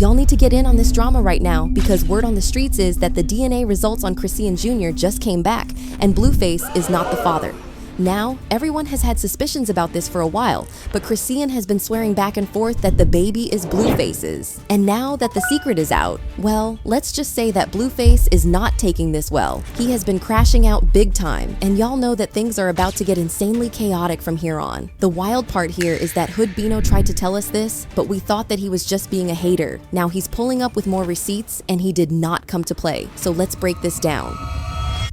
Y'all need to get in on this drama right now because word on the streets is that the DNA results on Chrisean Junior just came back and Blueface is not the father. Now, everyone has had suspicions about this for a while, but Chrisean has been swearing back and forth that the baby is Blueface's. And now that the secret is out, well, let's just say that Blueface is not taking this well. He has been crashing out big time, and y'all know that things are about to get insanely chaotic from here on. The wild part here is that Hood Bino tried to tell us this, but we thought that he was just being a hater. Now he's pulling up with more receipts, and he did not come to play. So let's break this down.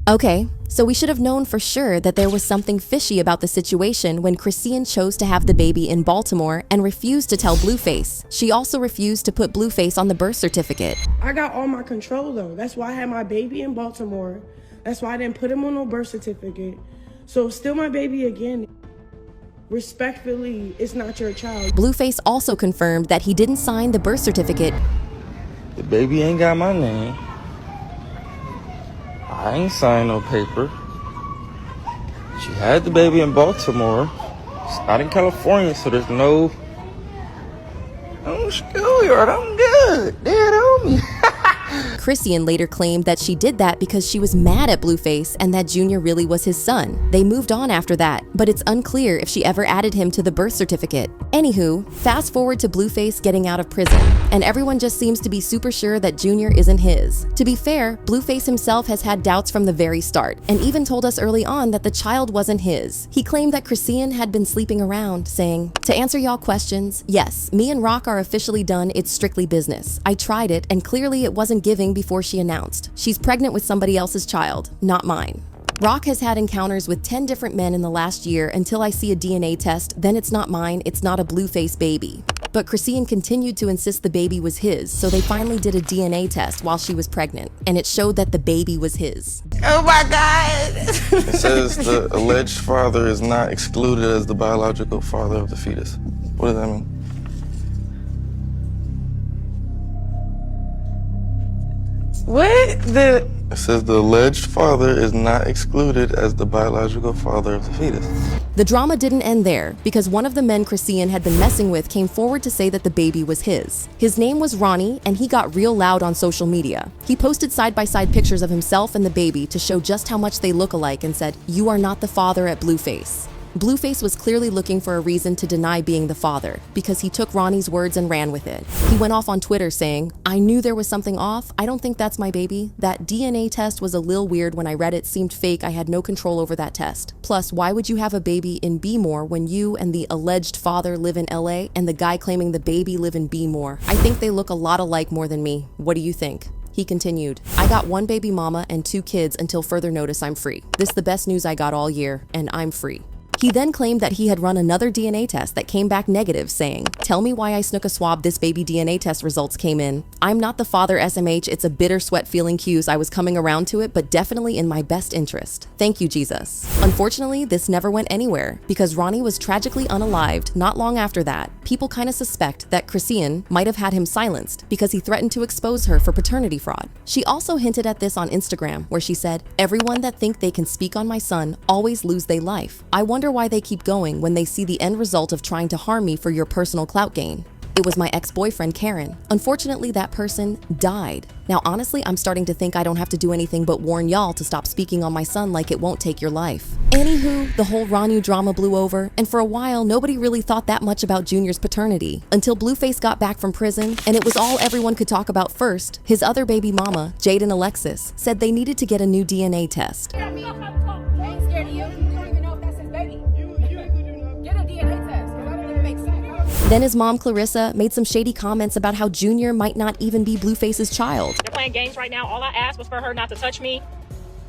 Okay, so we should have known for sure that there was something fishy about the situation when Chrisean chose to have the baby in Baltimore and refused to tell Blueface. She also refused to put Blueface on the birth certificate. I got all my control though. That's why I had my baby in Baltimore. That's why I didn't put him on no birth certificate. So still my baby again. Respectfully, it's not your child. Blueface also confirmed that he didn't sign the birth certificate. The baby ain't got my name. I ain't signed no paper. She had the baby in Baltimore. It's not in California, so there's no schoolyard. I'm good. Dad on me. Chrisean later claimed that she did that because she was mad at Blueface and that Junior really was his son. They moved on after that, but it's unclear if she ever added him to the birth certificate. Anywho, fast forward to Blueface getting out of prison, and everyone just seems to be super sure that Junior isn't his. To be fair, Blueface himself has had doubts from the very start, and even told us early on that the child wasn't his. He claimed that Chrisean had been sleeping around, saying, "To answer y'all questions, yes, me and Rock are officially done. It's strictly business. I tried it, and clearly it wasn't giving before she announced. She's pregnant with somebody else's child, not mine. Rock has had encounters with 10 different men in the last year until I see a DNA test, then it's not mine, it's not a Blueface baby." But Chrisean continued to insist the baby was his, so they finally did a DNA test while she was pregnant, and it showed that the baby was his. Oh my God! It says the alleged father is not excluded as the biological father of the fetus. What does that mean? It says the alleged father is not excluded as the biological father of the fetus. The drama didn't end there, because one of the men Chrisean had been messing with came forward to say that the baby was his. His name was Ronnie, and he got real loud on social media. He posted side-by-side pictures of himself and the baby to show just how much they look alike and said, "You are not the father at Blueface." Blueface was clearly looking for a reason to deny being the father, because he took Ronnie's words and ran with it. He went off on Twitter saying, "I knew there was something off. I don't think that's my baby. That DNA test was a little weird. When I read it seemed fake. I had no control over that test. Plus, why would you have a baby in B-more when you and the alleged father live in LA and the guy claiming the baby live in B-more? I think they look a lot alike more than me. What do you think?" He continued, "I got one baby mama and 2 kids until further notice. I'm free. This is the best news I got all year, and I'm free." He then claimed that he had run another DNA test that came back negative, saying, "Tell me why I snook a swab. This baby DNA test results came in. I'm not the father, SMH. It's a bitter sweat feeling cues. I was coming around to it, but definitely in my best interest. Thank you, Jesus." Unfortunately, this never went anywhere because Ronnie was tragically unalived not long after that. People kind of suspect that Chrisean might have had him silenced because he threatened to expose her for paternity fraud. She also hinted at this on Instagram, where she said, "Everyone that think they can speak on my son always lose their life. I wonder why they keep going when they see the end result of trying to harm me for your personal clout gain." It was my ex-boyfriend, Karen. Unfortunately, that person died. Now, honestly, I'm starting to think I don't have to do anything but warn y'all to stop speaking on my son like it won't take your life. Anywho, the whole Ronnie drama blew over, and for a while, nobody really thought that much about Junior's paternity until Blueface got back from prison, and it was all everyone could talk about first. His other baby mama, Jade and Alexis, said they needed to get a new DNA test. Then his mom, Clarissa, made some shady comments about how Junior might not even be Blueface's child. They're playing games right now. All I asked was for her not to touch me.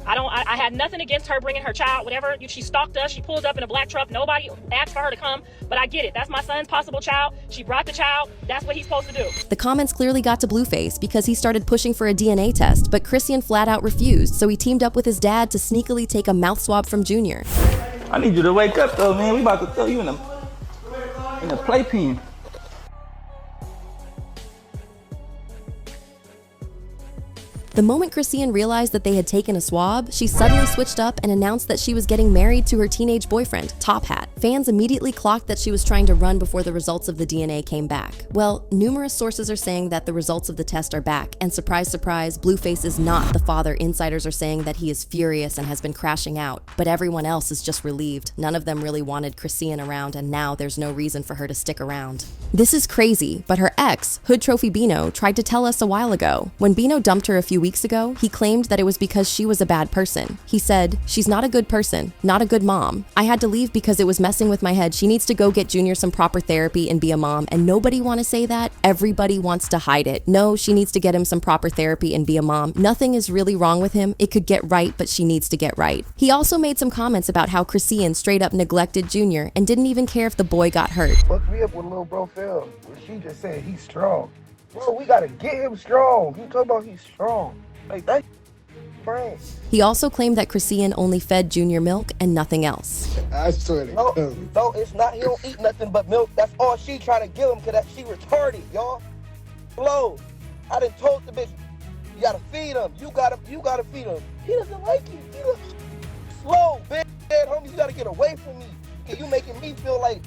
I had nothing against her bringing her child, whatever. She stalked us. She pulled up in a black truck. Nobody asked for her to come, but I get it. That's my son's possible child. She brought the child. That's what he's supposed to do. The comments clearly got to Blueface because he started pushing for a DNA test, but Chrisean flat out refused, so he teamed up with his dad to sneakily take a mouth swab from Junior. I need you to wake up though, man. We about to throw you in the playpen. The moment Chrisean realized that they had taken a swab, she suddenly switched up and announced that she was getting married to her teenage boyfriend, Top Hat. Fans immediately clocked that she was trying to run before the results of the DNA came back. Well, numerous sources are saying that the results of the test are back, and surprise, surprise, Blueface is not the father. Insiders are saying that he is furious and has been crashing out, but everyone else is just relieved. None of them really wanted Chrisean around, and now there's no reason for her to stick around. This is crazy, but her ex, Hood Bino, tried to tell us a while ago. When Bino dumped her a few weeks ago, he claimed that it was because she was a bad person. He said, "She's not a good person, not a good mom. I had to leave because it was messing with my head. She needs to go get Junior some proper therapy and be a mom." And nobody want to say that. Everybody wants to hide it. No, she needs to get him some proper therapy and be a mom. Nothing is really wrong with him. It could get right, but she needs to get right. He also made some comments about how Chrisean straight up neglected Junior and didn't even care if the boy got hurt. Fucked me up with little bro Phil, where she just said he's strong. Bro, we gotta get him strong. You talking about he's strong. Like, that friend. He also claimed that Chrisean only fed Junior milk and nothing else. I swear to No, God. no, it's not. He don't eat nothing but milk. That's all she trying to give him, cause that she retarded, y'all. Slow. I done told the bitch, you gotta feed him. You gotta feed him. He doesn't like you. He doesn't. Slow, bitch. Homie, you gotta get away from me. Cause you making me feel like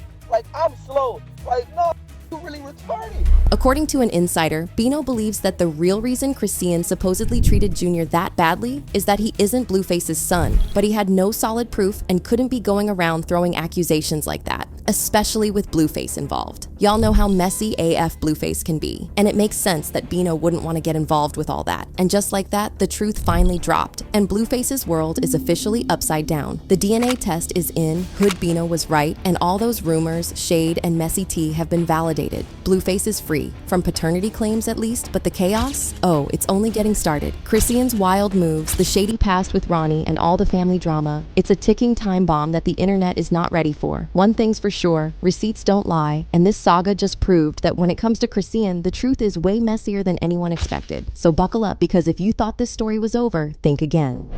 I'm slow. Like, no, you really retarded. According to an insider, Bino believes that the real reason Chrisean supposedly treated Junior that badly is that he isn't Blueface's son, but he had no solid proof and couldn't be going around throwing accusations like that, especially with Blueface involved. Y'all know how messy AF Blueface can be, and it makes sense that Bino wouldn't want to get involved with all that. And just like that, the truth finally dropped, and Blueface's world is officially upside down. The DNA test is in, Hood Bino was right, and all those rumors, shade, and messy tea have been validated. Blueface is free, from paternity claims at least, but the chaos? Oh, it's only getting started. Chrisean's wild moves, the shady past with Ronnie, and all the family drama, it's a ticking time bomb that the internet is not ready for. One thing's for sure, receipts don't lie, and this saga just proved that when it comes to Chrisean, the truth is way messier than anyone expected. So buckle up, because if you thought this story was over, think again.